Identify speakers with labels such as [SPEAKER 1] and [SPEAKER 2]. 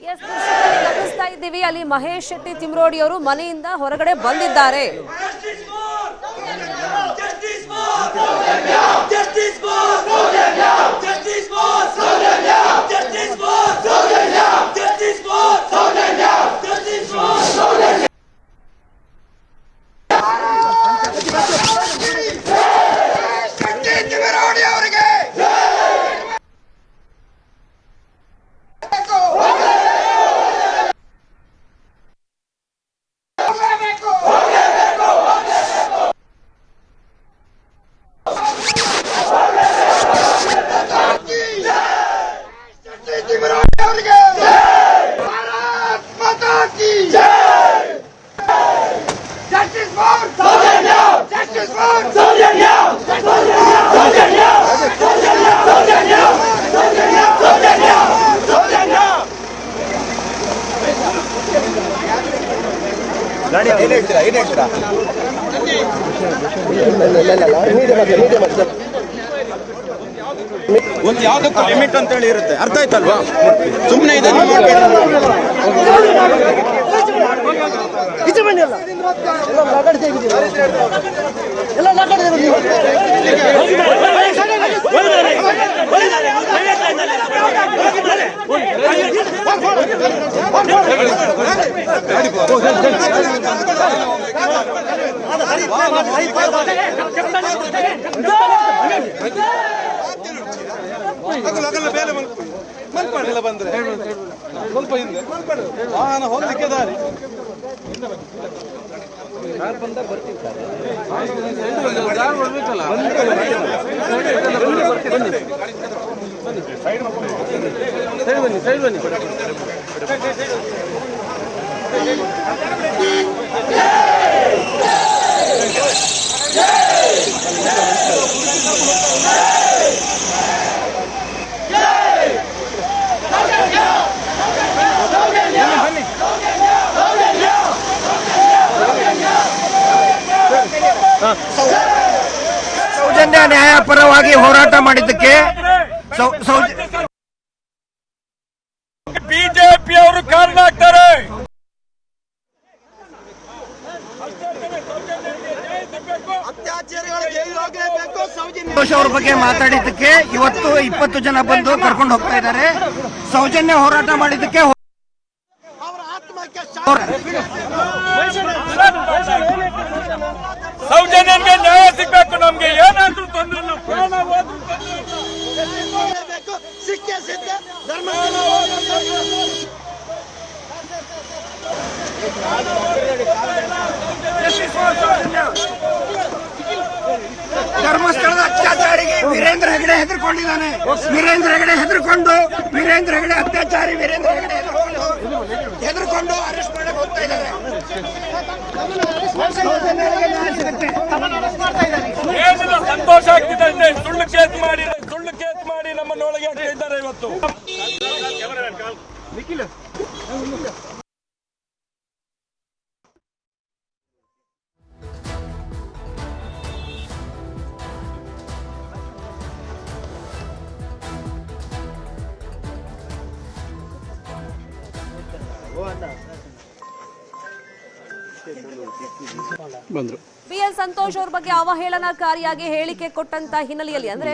[SPEAKER 1] ಗಮನಿಸ್ತಾ ಇದ್ದೀವಿ, ಅಲ್ಲಿ ಮಹೇಶ್ ಶೆಟ್ಟಿ ತಿಮ್ರೋಡಿ ಅವರು ಮನೆಯಿಂದ ಹೊರಗಡೆ ಬಂದಿದ್ದಾರೆ.
[SPEAKER 2] ಒಂದು ಯಾವ್ದಕ್ಕೂ ಲಿಮಿಟ್ ಅಂತ ಹೇಳಿ ಇರುತ್ತೆ, ಅರ್ಥ ಆಯ್ತಲ್ವಾ? ಸುಮ್ಮನೆ ಇದನ್ನು ಬಂದ್ರೆ ಸ್ವಲ್ಪ ಹಿಂದೆ ವಾಹನ ಹೋಗ್ಲಿಕ್ಕೆ ದಾರಿ ಸೈಡ್ ಬನ್ನಿ.
[SPEAKER 3] ಸೌಜನ್ಯ ನ್ಯಾಯ ಪರವಾಗಿ ಹೋರಾಟ ಮಾಡಿದ್ದಕ್ಕೆ
[SPEAKER 4] ಬಿಜೆಪಿ ಅವರು ಕಾರಣ ಆಗ್ತಾರೆ.
[SPEAKER 3] ಸಂತೋಷ್ ಅವ್ರ ಬಗ್ಗೆ ಮಾತಾಡಿದ್ದಕ್ಕೆ ಇವತ್ತು 20 ಜನ ಬಂದು ಕರ್ಕೊಂಡು ಹೋಗ್ತಾ ಇದ್ದಾರೆ. ಸೌಜನ್ಯ ಹೋರಾಟ ಮಾಡಿದ್ದಕ್ಕೆ
[SPEAKER 4] ಸೌಜನ್ಯನ್ಗೆ ನ್ಯಾಯ ಸಿಗಬೇಕು. ನಮ್ಗೆ ಏನಾದ್ರೂ ತೊಂದರೆ
[SPEAKER 3] ಸಿಕ್ಕೇ ಸಿದ್ಧ ಧರ್ಮಸ್ಥಳದ ಅತ್ಯಾಚಾರಿಗೆ ವೀರೇಂದ್ರ ಹೆಗಡೆ ಹೆದರ್ಕೊಂಡಿದ್ದಾನೆ. ವೀರೇಂದ್ರ ಹೆಗಡೆ ಅತ್ಯಾಚಾರಿ ಹೆದರ್ಕೊಂಡು ಅರೆಸ್ಟ್ ಮಾಡಕ್ಕೆ ಹೋಗ್ತಾ ಇದ್ದಾರೆ.
[SPEAKER 4] ಸಂತೋಷ ಆಗ್ತಿದೆ. ಸುಳ್ಳು ಕೇಸ್ ಮಾಡಿ ನಮ್ಮನ್ನೊಳಗೆ ಹಾಕ್ತಾ ಇದ್ದಾರೆ ಇವತ್ತು.
[SPEAKER 1] BL ಸಂತೋಷ್ ಅವ್ರ ಬಗ್ಗೆ ಅವಹೇಳನಕಾರಿಯಾಗಿ ಹೇಳಿಕೆ ಕೊಟ್ಟಂತ ಹಿನ್ನೆಲೆಯಲ್ಲಿ ಅಂದ್ರೆ